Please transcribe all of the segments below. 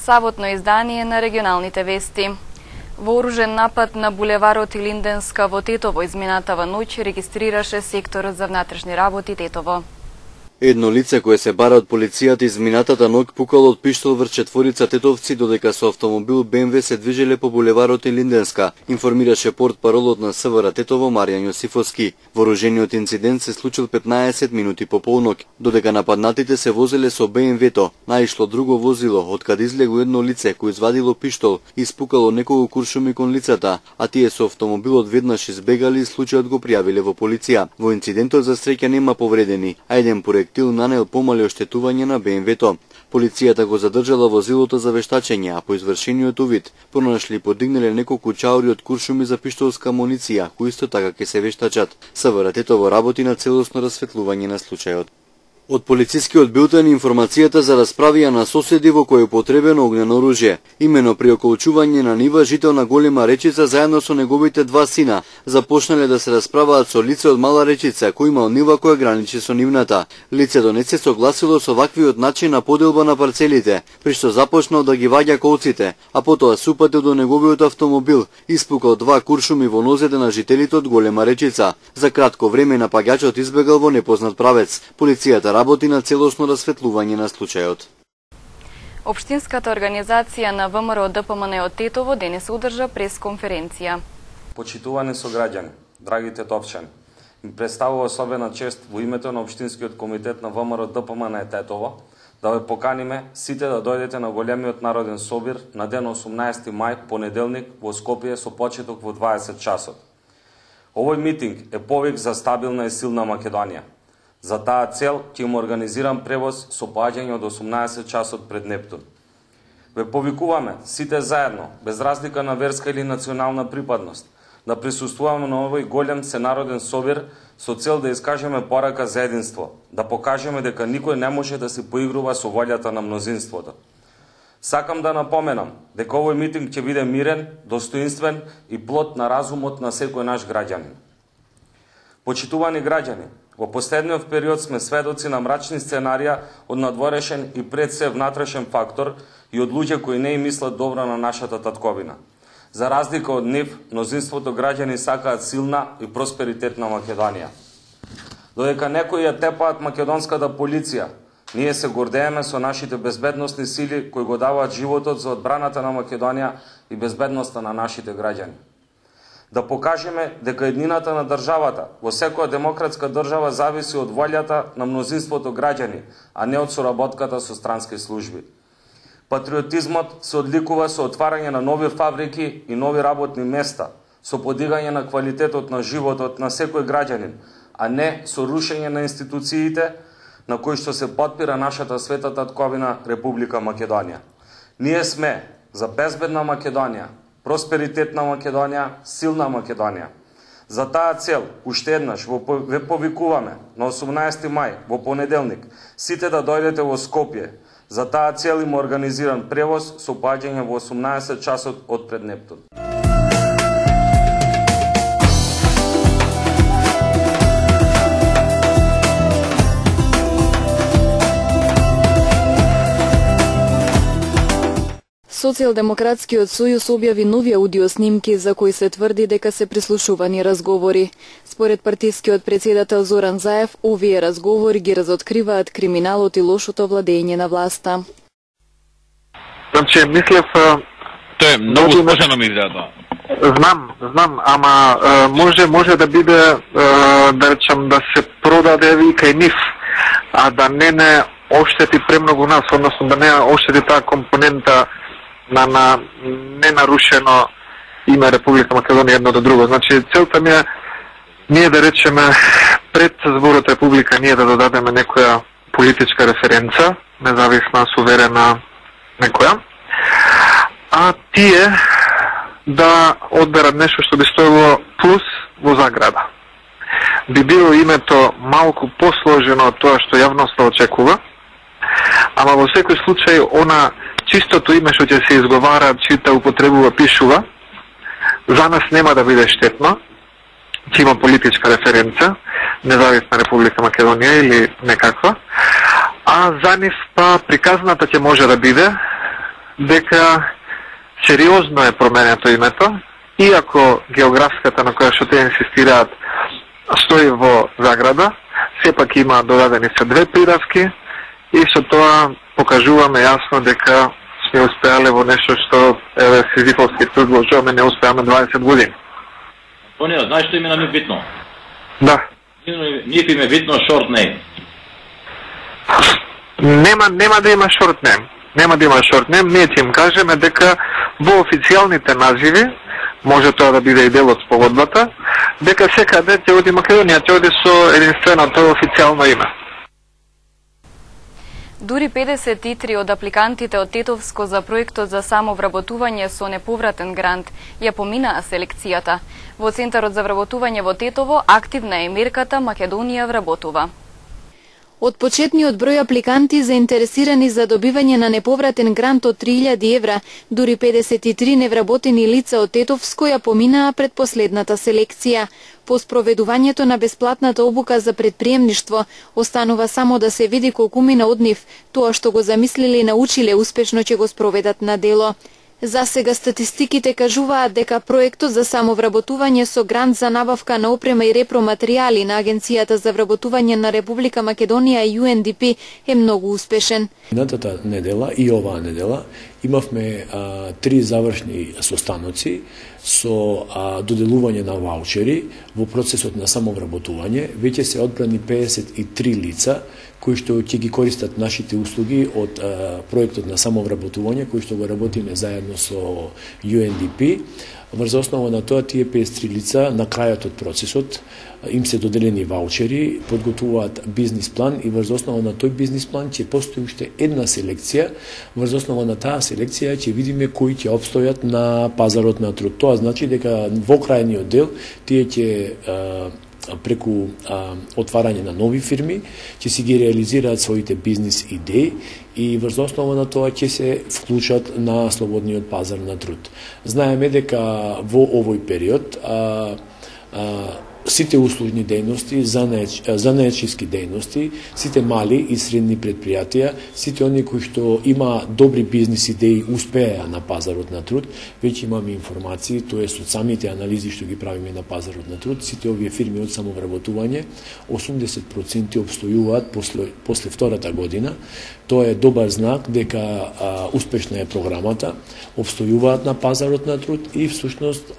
Саботно издание на регионалните вести. Вооружен напад на булеварот Илинденска во Тетово изминатава ноќ регистрираше секторот за внатрешни работи Тетово. Едно лице кое се бара од полицијата изминатата ноќ пукало од пиштол врз четворица тетовци додека со автомобил БМВ се движеле по булеварот Илинденска, информираше портпаролот на СВР Тетово Маријан Јосифовски. Вооружениот инцидент се случил 15 минути по полноќ, додека нападнатите се возеле со БМВ-то. Наишло друго возило, од каде излегло едно лице кој извадило пиштол и испукало неколку куршуми кон лицата, а тие со автомобилот веднаш избегали и случајот го пријавиле во полиција. Во инцидентот за среќа нема повредени, а еден проектил нанел помали оштетување на БМВ-то. Полицијата го задржала возилото за вештачење, а по извршениот увид пронашли и подигнале неколку чаури од куршуми за пиштолска амуниција, кои исто така ќе се вештачат. СВР Тетово работи на целосно расветлување на случајот. Од полицискиот билтен информацијата за расправија на соседи во кој е употребено огнено оружје. Имено при околчување на нива жител на Голема Речица заедно со неговите два сина започнале да се расправаат со лице од Мала Речица кој имал нива која граничи со нивната. Лицето не се согласило со ваквиот начин на поделба на парцелите, при што започнал да ги ваѓа колците, а потоа се упатил до неговиот автомобил, испукал два куршуми во нозете на жителите од Голема Речица. За кратко време напаѓачот избегал во непознат правец. Полицијата работи на целосно расветлување на случајот. Општинската организација на ВМРО ДПМН од Тетово денес одржа пресконференција. Почитувани сограѓани, драги тетовчани, ми представува особена чест во името на Општинскиот комитет на ВМРО ДПМН Тетово да ве поканиме сите да дојдете на големиот народен собир на ден 18 мај, понеделник, во Скопје со почеток во 20 часот. Овој митинг е повик за стабилна и силна Македонија. За таа цел ќе им организирам превоз со поаѓање од 18 часот пред Нептун. Ве повикуваме сите заедно, без разлика на верска или национална припадност, да присуствуваме на овој голем сенароден собир со цел да искажеме порака за единство, да покажеме дека никој не може да се поигрува со волјата на мнозинството. Сакам да напоменам дека овој митинг ќе биде мирен, достоинствен и плод на разумот на секој наш граѓанин. Почитувани граѓани, во последниот период сме сведоци на мрачни сценарија од надворешен и пред се внатрешен фактор и од луѓе кои не им мислат добро на нашата татковина. За разлика од нив, мнозинството граѓани сакаат силна и просперитетна Македонија. Додека некои ја тепаат македонската полиција, ние се гордееме со нашите безбедносни сили кои го даваат животот за одбраната на Македонија и безбедноста на нашите граѓани. Да покажеме дека еднината на државата во секоја демократска држава зависи од волјата на мнозинството граѓани, а не од соработката со странски служби. Патриотизмот се одликува со отварање на нови фабрики и нови работни места, со подигање на квалитетот на животот на секој граѓанин, а не со рушење на институциите на кои што се потпира нашата света татковина Република Македонија. Ние сме за безбедна Македонија, просперитетна Македонија, силна Македонија. За таа цел, уште еднаш, ве повикуваме на 18 мај, во понеделник, сите да дојдете во Скопје. За таа цел има организиран превоз со поаѓање во 18 часот од пред Нептун. Социјалдемократскиот сојуз објави нови аудиоснимки за кои се тврди дека се прислушувани разговори. Според партискиот председател Зоран Заев, овие разговори ги разоткриваат криминалот и лошото владење на власта. Значи, мислев... Тоа е многу сложено ми изгледа. Знам, ама може да биде, да речем, да се продаде и кај нив, а да не оштети премногу нас, односно да не оштети таа компонента на ненарушено име Република Македонија едно до друго. Значи, целта ми е ние да речеме пред зборот Република ние да додадеме некоја политичка референца, независна, суверена некоја, а тие да одберат нешто што би стоело плюс во заграда. Би било името малку посложено од тоа што јавноста очекува, ама во секој случај она чистото име што ќе се изговара, чита, употребува, пишува, за нас нема да биде штетно, ќе има политичка референца, независна Република Македонија или некаква, а за нив па приказната ќе може да биде дека сериозно е променето името, иако географската на која што те инсистираат стои во заграда, сепак има додадени се 2 приравки и со тоа покажуваме јасно дека сме успеале во нешто што Сизифовски предложуваме, не успеаме 20 години. Тонио, знаеш што име нам е битно? Да. Ние им е битно short name. Нема да има short name. Нема да има short name. Ние ќе им кажеме дека во официјалните називи, може тоа да биде и дел од спогодбата, дека секаде ќе оди Македонија, ќе оди со единственото официјално име. Дури 53 од апликантите од Тетовско за проектот за самовработување со неповратен грант ја поминаа селекцијата. Во Центарот за вработување во Тетово активна е мерката Македонија вработува. Од почетниот број апликанти заинтересирани за добивање на неповратен грант од 3000 евра, дури 53 невработени лица од Тетовско ја поминаа пред последната селекција. По спроведувањето на бесплатната обука за предприемништво, останува само да се види колку мина од нив, тоа што го замислиле и научиле успешно ќе го спроведат на дело. За сега статистиките кажуваат дека проектот за самовработување со грант за набавка на опрема и репроматеријали на Агенцијата за вработување на Република Македонија и UNDP е многу успешен. Минатата недела и оваа недела имавме 3 завршни состаноци со доделување на ваучери во процесот на самовработување. Веќе се одбрани 53 лица кои што ќе ги користат нашите услуги од проектот на самовработување, кои што го работиме заедно со UNDP. Врз основа на тоа, тие 53 лица на крајот од процесот им се доделени ваучери, подготвуваат бизнис план и врз основа на тој бизнис план ќе постои уште една селекција. Врз основа на таа селекција ќе видиме кои ќе обстојат на пазарот на труд. Тоа значи дека во крајниот дел тие ќе преку отварање на нови фирми, ќе си ги реализираат своите бизнис идеи и врз основа на тоа ќе се вклучат на слободниот пазар на труд. Знаеме дека во овој период сите услужни дејности, занаечиски дејности, сите мали и средни предпријатија, сите они кои што има добри бизнис идеи успеа на пазарот на труд, веќе имаме информации, тоа е со самите анализи што ги правиме на пазарот на труд, сите овие фирми од самовработување 80% обстојуваат после втората година. Тоа е добар знак дека успешна е програмата, обстојуваат на пазарот на труд и всушност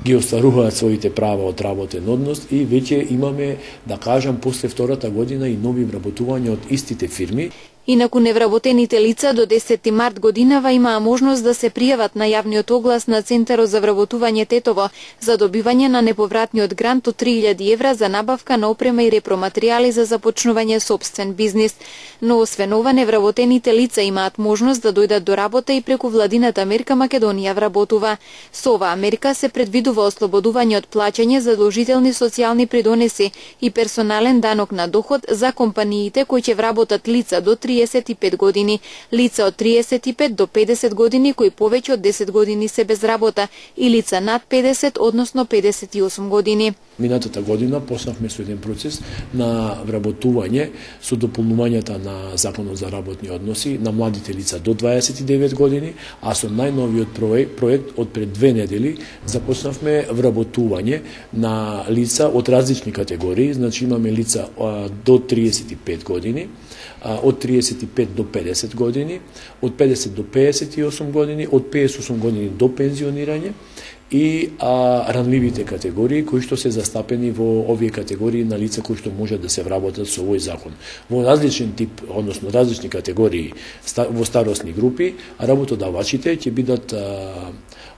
ги остваруваат своите права од работен однос и веќе имаме, да кажам, после втората година и нови вработувања од истите фирми. Инаку невработените лица до 10 март годинава имаа можност да се пријават на јавниот оглас на Центарот за вработување Тетово за добивање на неповратниот грант од 3000 евра за набавка на опрема и репроматеријали за започнување сопствен бизнис. Но освен ова, невработените лица имаат можност да дојдат до работа и преку владината мерка Македонија вработува. Со оваа мерка се предвидува ослободување од плаќање задолжителни социјални придонеси и персонален данок на доход за компаниите кои ќе вработат лица до 35 години, лица од 35 до 50 години кои повеќе од 10 години се без работа и лица над 50, односно 58 години. Минатата година почнавме со еден процес на вработување со дополнувањата на Законот за работни односи на младите лица до 29 години, а со најновиот проект од пред 2 недели започнавме вработување на лица од различни категории, значи имаме лица до 35 години, од 35 до 50 години, од 50 до 58 години, од 58 години до пензионирање и ранливите категории кои што се застапени во овие категории на лица кои што можат да се вработат со овој закон. Во различен тип, односно различни категории во старосни групи, работодавачите ќе бидат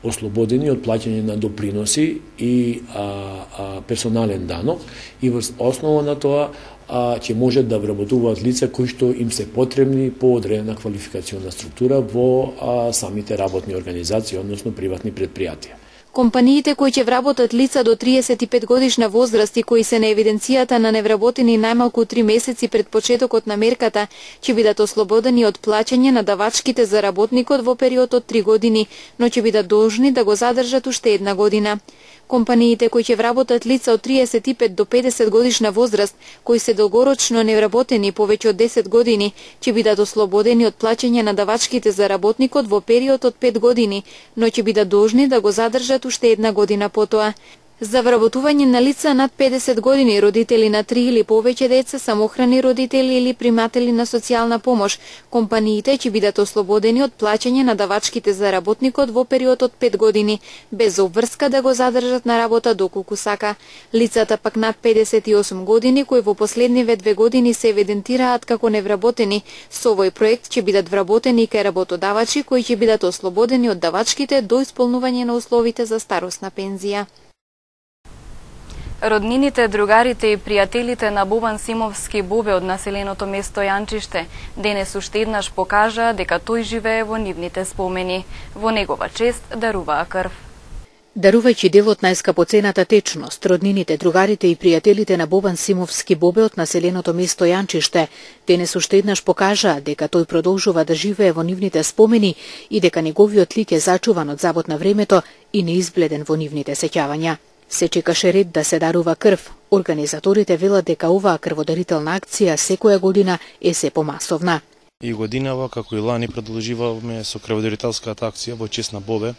ослободени од плаќање на доприноси и персонален данок и врз основа на тоа ќе можат да вработуваат лица кои што им се потребни по одредена квалификациона структура во самите работни организации, односно приватни предпријатија. Компаниите кои ќе вработат лица до 35 годишна возраст и кои се на евиденцијата на невработени најмалку 3 месеци пред почетокот на мерката, ќе бидат ослободени од плаќање на давачките за работникот во период од 3 години, но ќе бидат должни да го задржат уште 1 година. Компаниите кои ќе вработат лица од 35 до 50 годишна возраст, кои се долгорочно невработени повеќе од 10 години, ќе бидат ослободени од плаќање на давачките за работникот во период од 5 години, но ќе бидат должни да го задржат уште една година потоа. За вработување на лица над 50 години, родители на 3 или повеќе деца, самохрани родители или приматели на социјална помош, компаниите ќе бидат ослободени од плаќање на давачките за работникот во период од 5 години, без обврска да го задржат на работа доколку сака. Лицата пак над 58 години, кои во последниве 2 години се евидентираат како невработени, со овој проект ќе бидат вработени кај работодавачи кои ќе бидат ослободени од давачките до исполнување на условите за старосна пензија. Роднините, другарите и пријателите на Бобан Симовски Бобе од населеното место Јанчиште денес уште еднаш покажаа дека тој живее во нивните спомени. Во негова чест даруваа крв. Дарувајќи дел од најскапоцената течност, роднините, другарите и пријателите на Бобан Симовски Бобе од населеното место Јанчиште денес уште еднаш покажаа дека тој продолжува да живее во нивните спомени и дека неговиот лик е зачуван од забот на времето и неизбледен во нивните сеќавања. Се чекаше ред да се дарува крв. Организаторите велат дека оваа крводарителна акција секоја година е се помасовна. И годинава, како и лани, продолжуваме со крводарителската акција во чест на Бобе.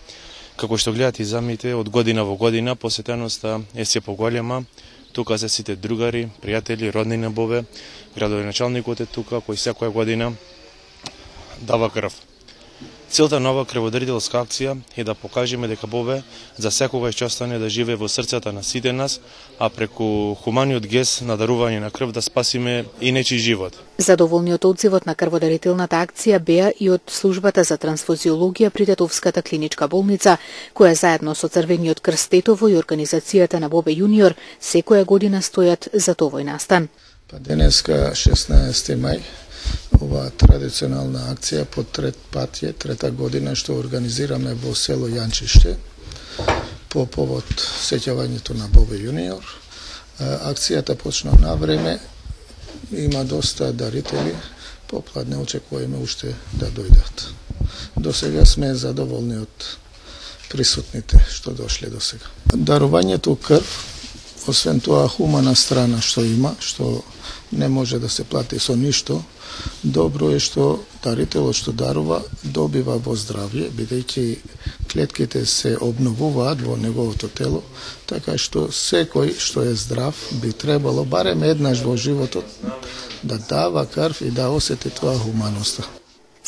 Како што гледате и замите, од година во година посетеноста е се поголема. Тука се сите другари, пријатели, родни на Бобе. Градоначалникот е тука, кој секоја година дава крв. Целта на оваа крводарителска акција е да покажеме дека Бобе за секогаш ќе остане да живее во срцата на сите нас, а преку хуманиот гест на дарување на крв да спасиме и нечи живот. Задоволни од одзивот на крводарителната акција беа и од службата за трансфузиологија при Тетовската клиничка болница, која заедно со Црвениот крст Тетово и организацијата на Бобе јуниор секоја година стојат за овој настан. Денеска 16 мај ова традиционална акција по трета година што организираме во село Јанчиште по повод сеќавањето на Бобе јуниор. Акцијата почна на време, има доста дарители, попладне очекуваме уште да дојдат. До сега сме задоволни од присутните што дошле до сега. Дарувањето крв, освен тоа хумана страна што има, што не може да се плати со ништо, добро е што дарителот што дарува добива во здравје, бидејќи клетките се обновуваат во неговото тело, така што секој што е здрав би требало барем еднаш во животот да дава крв и да осети тоа хуманоста.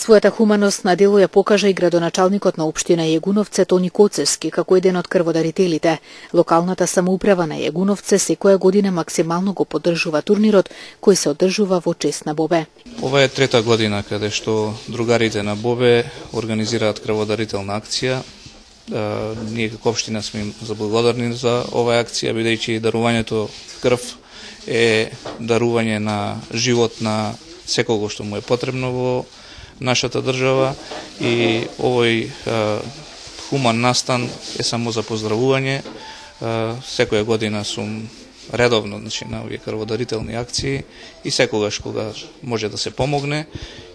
Својата хуманост на дело ја покажа и градоначалникот на општина Јегуновце Тони Коцевски како еден од крводарителите. Локалната самоуправа на Јегуновце секоја година максимално го поддржува турнирот кој се одржува во чест на Бобе. Ова е трета година каде што другарите на Бобе организираат крводарителна акција. Ние како општина сме им заблагодарни за оваа акција, бидејќи дарувањето крв е дарување на живот на секого што му е потребно во нашата држава и овој хуман настан е само за поздравување. Секоја година сум редовно на овие крводарителни акции и секогаш кога може да се помогне.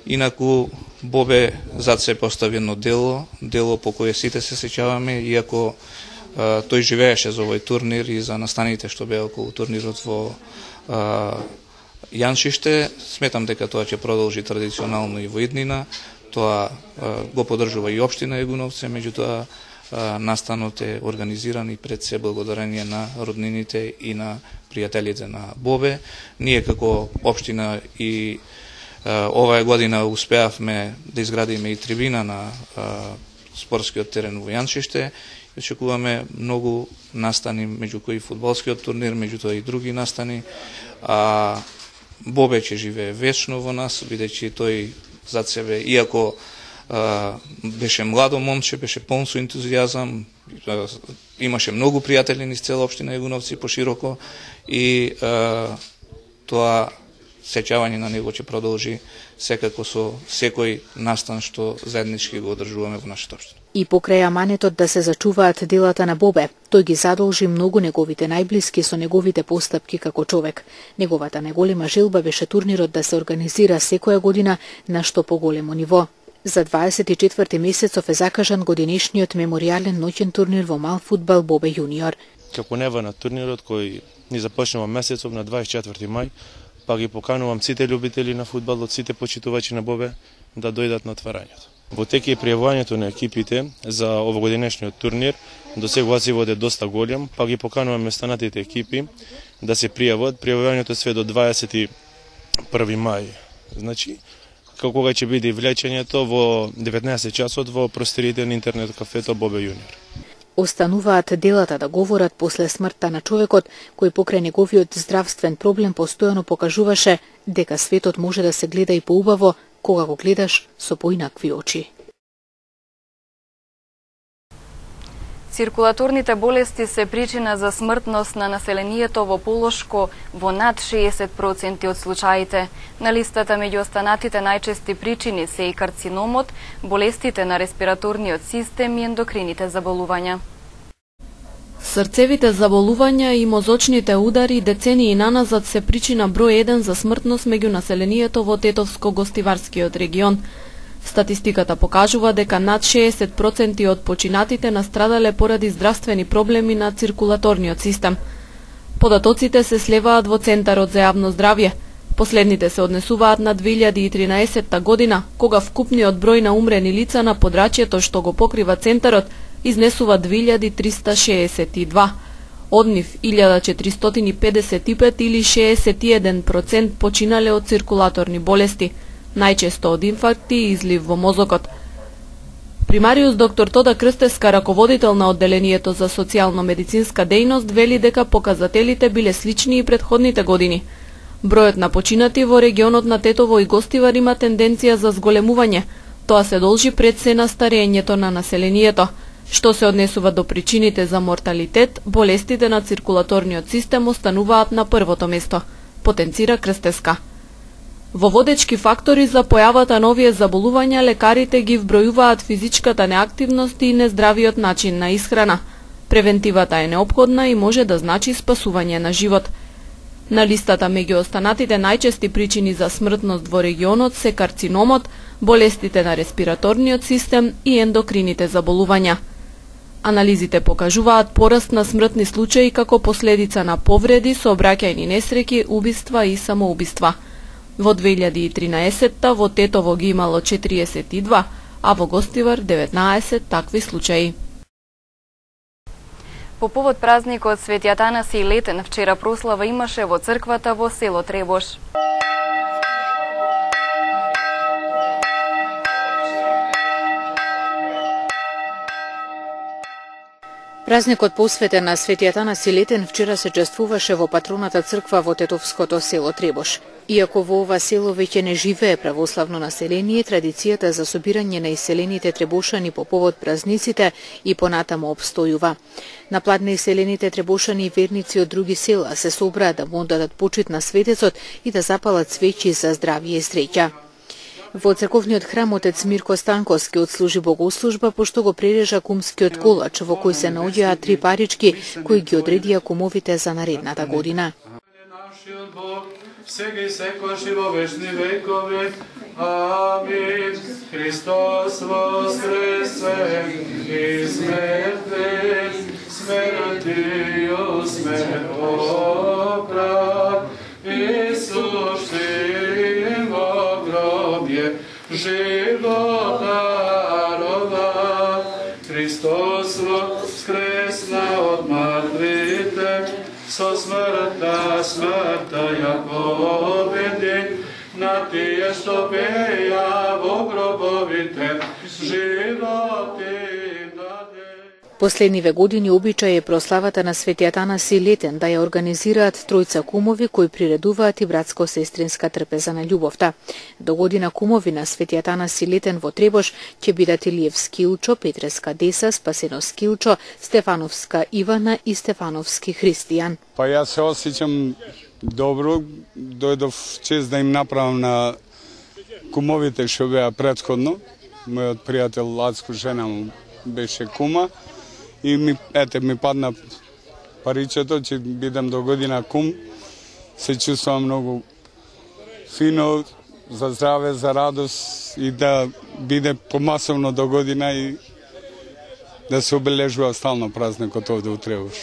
Инаку Бобе зад се постави едно дело по кое сите се сеќаваме, иако тој живееше за овој турнир и за настаните што беа околу турнирот во Јанчиште. Сметам дека тоа ќе продолжи традиционално и во иднина. Тоа го поддржува и општина Јегуновце, меѓутоа настанот е организиран и пред се благодарение на роднините и на пријателите на Бобе. Ние како општина и оваа година успеавме да изградиме и трибина на спортскиот терен во Јанчиште. Очекуваме многу настани, меѓу кои фудбалскиот турнир, меѓутоа и други настани. Бобе ќе живее вечно во нас, бидејќи тој зад себе, иако беше младо момче, беше полн со ентузијазам, имаше многу пријатели низ цела општина Јегуновци пошироко и тоа сеќавање на него ќе продолжи секако со секој настан што заеднички го одржуваме во нашата општина. И покрај аманетот да се зачуваат делата на Бобе, тој ги задолжи многу неговите најблиски со неговите постапки како човек. Неговата најголема желба беше турнирот да се организира секоја година на што поголемо ниво. За 24 месецов е закажан годинешниот меморијален ноќен турнир во мал фудбал Бобе јуниор. како нева на турнирот кој ни започнува месецов на 24 мај, па ги поканувам сите љубители на фудбал од сите почитувачи на Бобе да дојдат на отварањето. Во тек е пријавувањето на екипите за овогодинешниот турнир, до сега одзивот е доста голем, па ги покануваме останатите екипи да се пријават. Пријавувањето све до 21 мај. Значи, кога ќе биде влечењето во 19 часот во просторите на интернет кафето Бобе Јуниор. Остануваат делата да говорат после смртта на човекот, кој покрај неговиот здравствен проблем постојано покажуваше дека светот може да се гледа и поубаво кога го гледаш со поинакви очи. Циркулаторните болести се причина за смртност на населението во Полошко во над 60% од случаите. На листата меѓу останатите најчести причини се и карциномот, болестите на респираторниот систем и ендокрините заболувања. Срцевите заболувања и мозочните удари децении наназад се причина број 1 за смртност меѓу населението во Тетовско-Гостиварскиот регион. Статистиката покажува дека над 60% од починатите настрадале поради здравствени проблеми на циркулаторниот систем. Податоците се слеваат во Центарот за јавно здравје. Последните се однесуваат на 2013 година, кога вкупниот број на умрени лица на подрачјето што го покрива Центарот изнесува 2362. Од нив 1455 или 61% починале од циркулаторни болести, најчесто од инфаркти и излив во мозокот. Примариус доктор Тода Крстеска, раководител на одделението за социјално-медицинска дејност, вели дека показателите биле слични и претходните години. Бројот на починати во регионот на Тетово и Гостивар има тенденција за зголемување. Тоа се должи пред се на старењето на населението. Што се однесува до причините за морталитет, болестите на циркулаторниот систем остануваат на првото место, потенцира Крстеска. Во водечки фактори за појавата на овие заболувања лекарите ги вбројуваат физичката неактивност и нездравиот начин на исхрана. Превентивата е неопходна и може да значи спасување на живот. На листата меѓу останатите најчести причини за смртност во регионот се карциномот, болестите на респираторниот систем и ендокрините заболувања. Анализите покажуваат пораст на смртни случаи како последица на повреди, сообраќајни несреќи, убиства и самоубиства. Во 2013 во Тетово ги имало 42, а во Гостивар 19 такви случаи. По повод празникот Свети Атанаси Летен, вчера прослава имаше во црквата во село Требош. Празникот посветен на Свети Атанаси Летен вчера се чествуваше во патроната црква во Тетовското село Требош. Иако во ова село веќе не живее православно население, традицијата за собирање на иселените требошани по повод празниците и понатаму обстојува. На плат на иселените требошани и верници од други села се собраа да му дадат почит на светецот и да запалат свечи за здравје и среќа. Во црковниот храм отец Мирко Станковски отслужи богослужба пошто го прережа кумскиот колач во кој се наоѓаа 3 парички кои ги одредија кумовите за наредната година. Сега и секојаш и во вечни векови. Амин. Христос воскресе из мертвих, смертиот смрт оправ, Исус штим во гробје, живот дарова. Христос воскресна од мртвите, со смртта ја победи, на тие што пеја во гробовите, живот им даде. Последниве години обичај е прославата на Свети Атанаси Летен да ја организираат тројца кумови кои приредуваат и братско-сестринска трпеза на љубовта. До година кумови на Свети Атанаси Летен во Требош ќе бидат Илиевски Илчо, Петреска Деса, Спасеновски Илчо, Стефановска Ивана и Стефановски Христијан. Па јас се осеќам добро, дојдов чест да им направам на кумовите што беа претходно. Мојот пријател Лацко жена му беше кума и ми падна паричето, че бидам до година кум. Се чувствувам многу фино, за здраве, за радост и да биде помасовно до година и да се обележува стално празникот овде у Требош.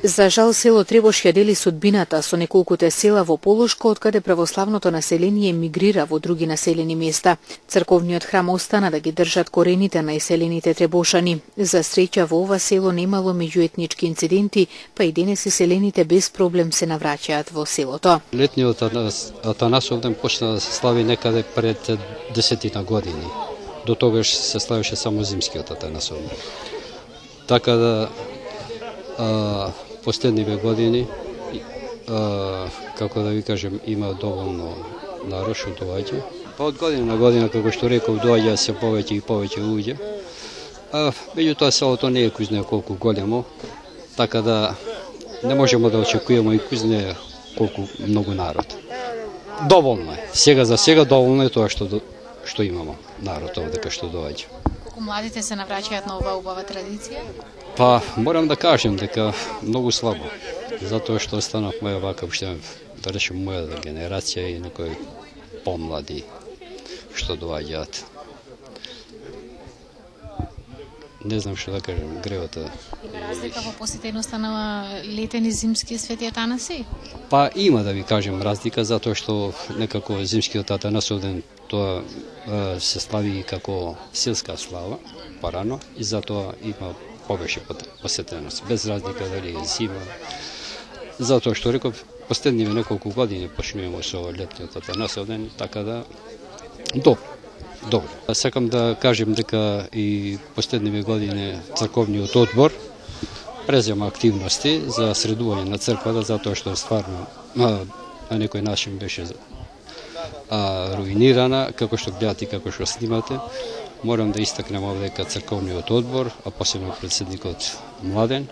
За жал, село Требош ја дели судбината со неколкуте села во Полошко, откаде православното население мигрира во други населени места. Црковниот храм остана да ги држат корените на иселените требошани. За среќа во ова село немало меѓуетнички инциденти, па и денес иселените без проблем се навраќаат во селото. Летниот Атанасов ден почна да се слави некаде пред 10 години. До тогаш се славеше само зимскиот Атанасов. Така да последниве години, како да ви кажем, има доволно народ што доаѓа. Па од година на година, како што реков, доаѓа се повеќе и повеќе луѓе. Меѓутоа селото не е кузне колку големо, така да не можеме да очекуваме и кузне колку многу народ. Доволно е. Сега за сега доволно е тоа што имамо народ овде што доаѓа. Колку младите се навраќаат на оваа убава традиција? Па, морам да кажем дека многу слабо, затоа што останавме вака, да речем, мојата генерација и некои помлади што доаѓаат. Не знам што да кажем, гревата. Разлика во посетеността на летен и зимски Свети Атанаси? Па има, да ви кажем, разлика, затоа што некако зимскиот Атанасов ден тоа се слави како селска слава, парано, и затоа има повеќе посетеност, без разлика дали е зима. Затоа што реков, последниве неколку години почнуваме со летниот Атанасов ден, така да добро. Сакам да кажем дека и последниве години црковниот одбор презема активности за средување на црквата, затоа што стварно на некој начин беше руинирана, како што гледате и како што снимате. Морам да истакнем дека црковниот одбор, а посебно председникот Младен,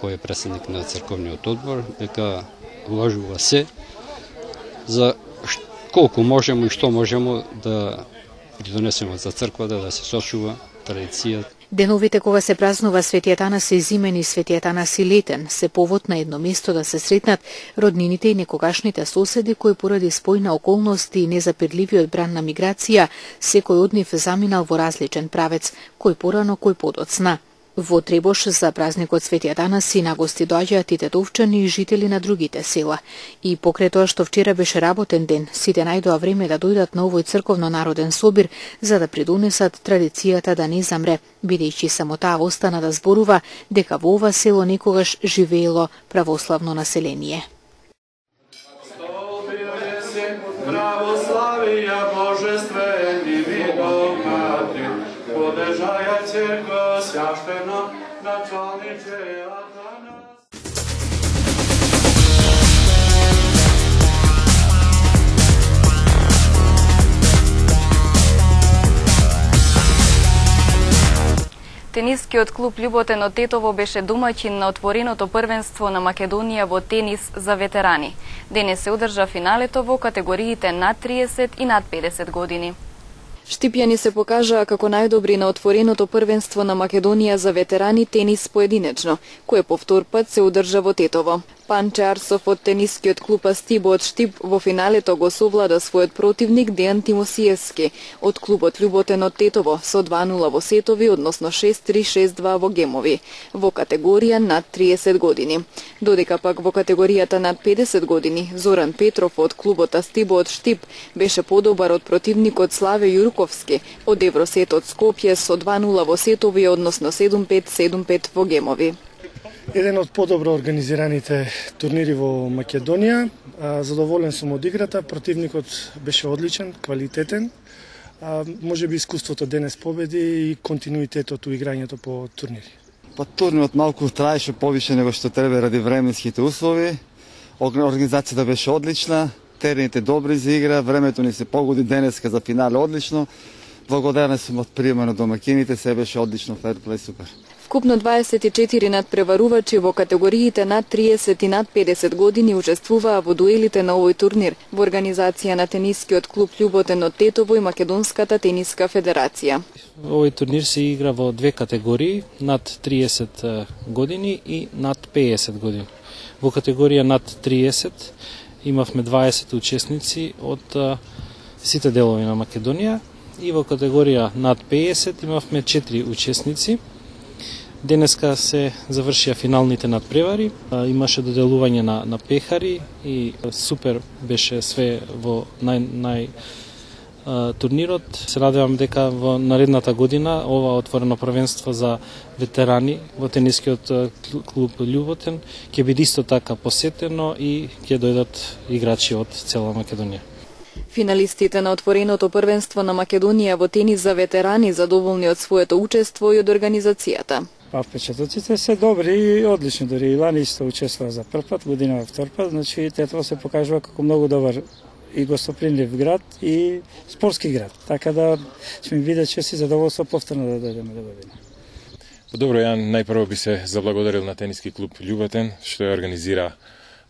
кој е председник на црковниот одбор, дека уложува се за колку можеме и што можеме да ги донесеме за црквата, да се сочува традицијата. Деновите кога се празнува Свети Атанаси зимен и Свети Атанаси летен се повод на едно место да се сретнат роднините и некогашните соседи кои поради спојна околности и незапирливиот бран на миграција, секој од нив заминал во различен правец, кој порано, кој подоцна. Во Требош за празникот Свети Атанаси на гости доаѓаат и тетовчани и жители на другите села. И покрај тоа што вчера беше работен ден, сите најдоа време да дојдат на овој црковно-народен собир за да придонесат традицијата да не замре, бидејќи само таа остана да зборува дека во ова село некогаш живеело православно население. Православија божествени видовмати, подежаја церква свяштена началниче Атанас. Тенискиот клуб Љуботен од Тетово беше домаќин на отвореното првенство на Македонија во тенис за ветерани. Денес се одржа финалето во категориите над 30 и над 50 години. Штипјани се покажаа како најдобри на отвореното првенство на Македонија за ветерани тенис поединечно, кое по втор пат се одржа во Тетово. Панче Арсов од тенискиот клуб Астибо од Штип во финалето го совлада својот противник Дејан Тимосиевски од клубот Љуботен од Тетово со 2:0 во сетови, односно 6-3, 6-2 во гемови, во категорија над 30 години. Додека пак во категоријата над 50 години Зоран Петров од клубот Астибо од Штип беше подобар од противникот Славе Јурковски од Евросетот Скопје со 2:0 во сетови, односно 7-5, 7-5 во гемови. Еден од подобро организираните турнири во Македонија. Задоволен сум од играта, противникот беше одличен, квалитетен. Може би искуството денес победи и континуитетот у играњето по турнири. Па турнирот малку траеше повише него што треба ради временските услови. Организацијата беше одлична, терените добри за игра, времето ни се погоди денеска за финале одлично. Благодарен сум од приема на домакините, се беше одлично, ферплей, супер. Вкупно 24 надпреварувачи во категориите над 30 и над 50 години учествуваа во дуелите на овој турнир во организација на тенискиот клуб Љуботен од Тетово и Македонската тениска федерација. Овој турнир се игра во две категории, над 30 години и над 50 години. Во категорија над 30 имавме 20 учесници од сите делови на Македонија и во категорија над 50 имавме 4 учесници Денеска се завршија финалните надпревари, имаше доделување на пехари и супер беше све во турнирот. Се надевам дека во наредната година ова отворено првенство за ветерани во тенискиот клуб Љуботен ќе биде исто така посетено и ќе дојдат играчи од цела Македонија. Финалистите на отвореното првенство на Македонија во тенис за ветерани задоволни од своето учество и од организацијата. Впечатоците се добри и одлични, дури и лани исто учествува за прв пат, година втор пат, значи Тетово се покажува како многу добар и гостопримлив град и спортски град. Така да сме виде чест и задоволство повторно да дојдеме до година. Добро, ја најпрво би се заблагодарил на тениски клуб Љуботен што ја организира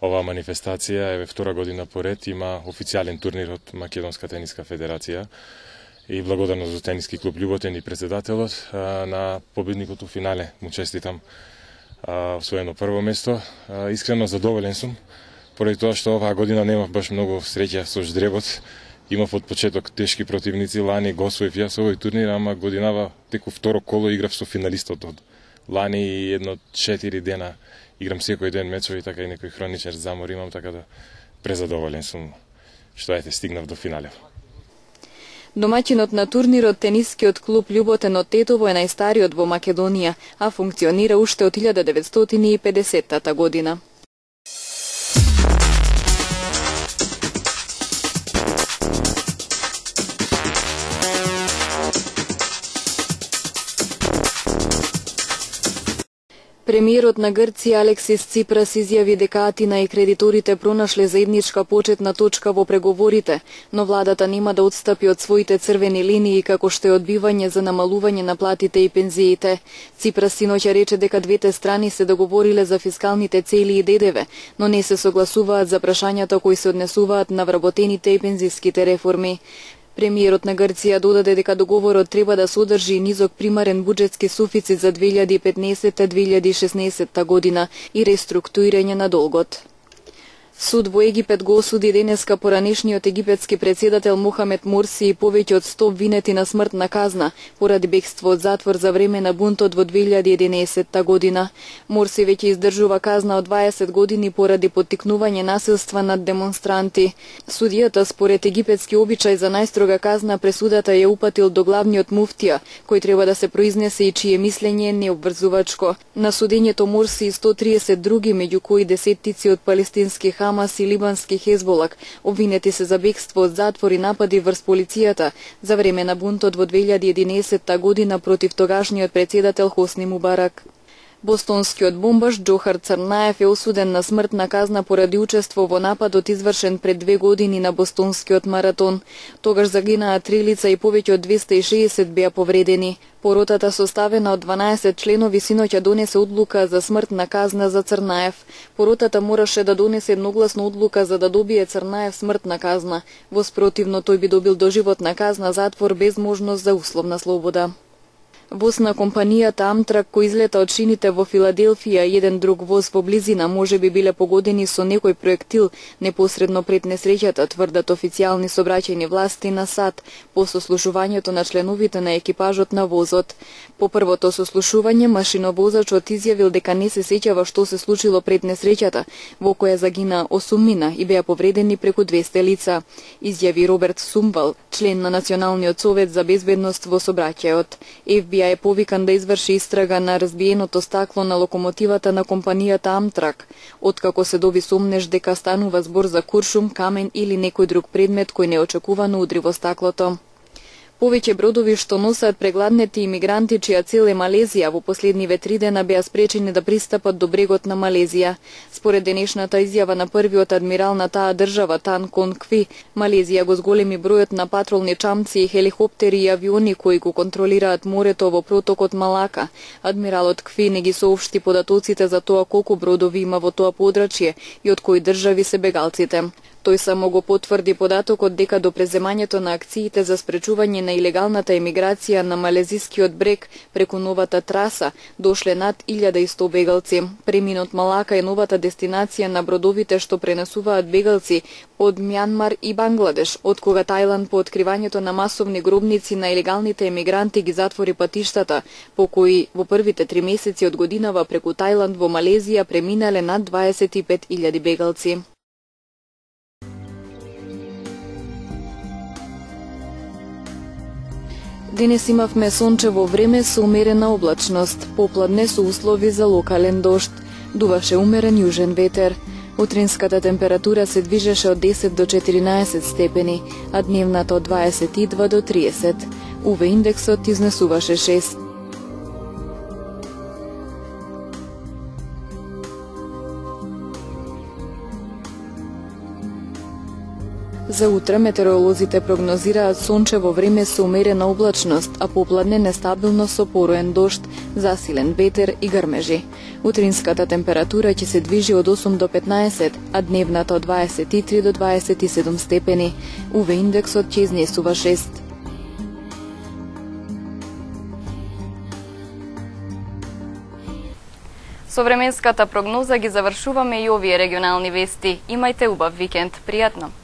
оваа манифестација. Еве втора година поред има официјален турнир од Македонска тениска федерација и благодарност за тениски клуб Љуботен и председателот на победникот у финале. Му честитам освоено прво место. Искрено задоволен сум поради тоа што оваа година немав баш многу среќа со ждребот. Имав од почеток тешки противници, лани го освоив јас овој турнир, ама годинава теку второ коло играв со финалистот од лани и едно 4 дена играм секој ден мечови, така и некој хроничар замор имам, така да презадоволен сум што стигнав до финалев. Домаќинот на турнирот тенискиот клуб Љуботен од Тетово е најстариот во Македонија, а функционира уште од 1950 година. Премиерот на Грција Алексис Ципрас изјави дека Атина и кредиторите пронашле заедничка почетна точка во преговорите, но владата нема да отстапи од своите црвени линии како што е одбивање за намалување на платите и пензиите. Ципрас синоќа рече дека двете страни се договориле за фискалните цели и ДДВ, но не се согласуваат за прашањата кои се однесуваат на вработените и пензиските реформи. Премиерот на Грција додаде дека договорот треба да содржи низок примарен буџетски суфицит за 2015-2016 година и реструктурирање на долгот. Суд во Египет го осуди денеска поранешниот египетски председател Мохамед Морси и повеќе од 100 обвинети на смртна казна поради бегство од затвор за време на бунтот во 2011 година. Морси веќе издржува казна од 20 години поради поттикнување насилства над демонстранти. Судијата според египетски обичај за најстрога казна пресудата ја упатил до главниот муфтија, кој треба да се произнесе и чие мислење е необврзувачко. На судењето Морси и 130 други, меѓу кои десеттици од палестински Хамас и либански Хезболак, обвинети се за бегство од затвор и напади врз полицијата за време на бунтот во 2011 година против тогашниот председател Хосни Мубарак. Бостонскиот бомбаш Џохар Црнаев е осуден на смртна казна поради учество во нападот извршен пред 2 години на бостонскиот маратон. Тогаш загинаа 3 лица и повеќе од 260 беа повредени. Поротата составена од 12 членови синоќа донесе одлука за смртна казна за Црнаев. Поротата мораше да донесе едногласна одлука за да добие Црнаев смртна казна. Во спротивно тој би добил доживотна казна затвор без можност за условна слобода. Воз на компанијата Амтрак кој излета од шините во Филаделфија и еден друг воз во близина може би биле погодени со некој проектил непосредно пред несреќата, тврдат официјални собраќајни власти на САД по сослушувањето на членовите на екипажот на возот. По првото сослушување машиновозачот изјавил дека не се сеќава што се случило пред несреќата, во која загина 8 и беа повредени преку 200 лица, изјави Роберт Сумвал, член на Националниот совет за безбедност во сообраќајот. FBI е повикан да изврши истрага на разбиеното стакло на локомотивата на компанијата Амтрак, откако се доби сомнеж дека станува збор за куршум, камен или некој друг предмет кој неочекувано удри во стаклото. Повеќе бродови што носат прегладнети имигранти чија цел е Малезија во последниве 3 дена беа спречени да пристапат до брегот на Малезија. Според денешната изјава на првиот адмирал на таа држава Тан Кон Кви, Малезија го зголеми бројот на патролни чамци и хеликоптери и авиони кои го контролираат морето во протокот Малака. Адмиралот Кви не ги соопшти податоците за тоа колку бродови има во тоа подрачје и од кои држави се бегалците. Тој само го потврди податокот дека до преземањето на акциите за спречување на илегалната емиграција на малезискиот брег преку новата траса дошле над 1100 бегалци. Преминот Малака е новата дестинација на бродовите што пренесуваат бегалци од Мјанмар и Бангладеш, од кога Тајланд по откривањето на масовни гробници на илегалните емигранти ги затвори патиштата, по кои во првите 3 месеци од годинава преку Тајланд во Малезија преминале над 25.000 бегалци. Денес имавме сончево време со умерена облачност, попладне со услови за локален дожд. Дуваше умерен јужен ветер. Утринската температура се движеше од 10 до 14 степени, а дневната од 22 до 30. УВ индексот изнесуваше 6. За утре метеоролозите прогнозираат сончево време со умерена облачност, а попладне нестабилно со пороен дожд, засилен ветер и грмежи. Утринската температура ќе се движи од 8 до 15, а дневната од 23 до 27 степени. УВ индексот ќе изнесува 6. Со временската прогноза ги завршуваме и овие регионални вести. Имајте убав викенд. Пријатно!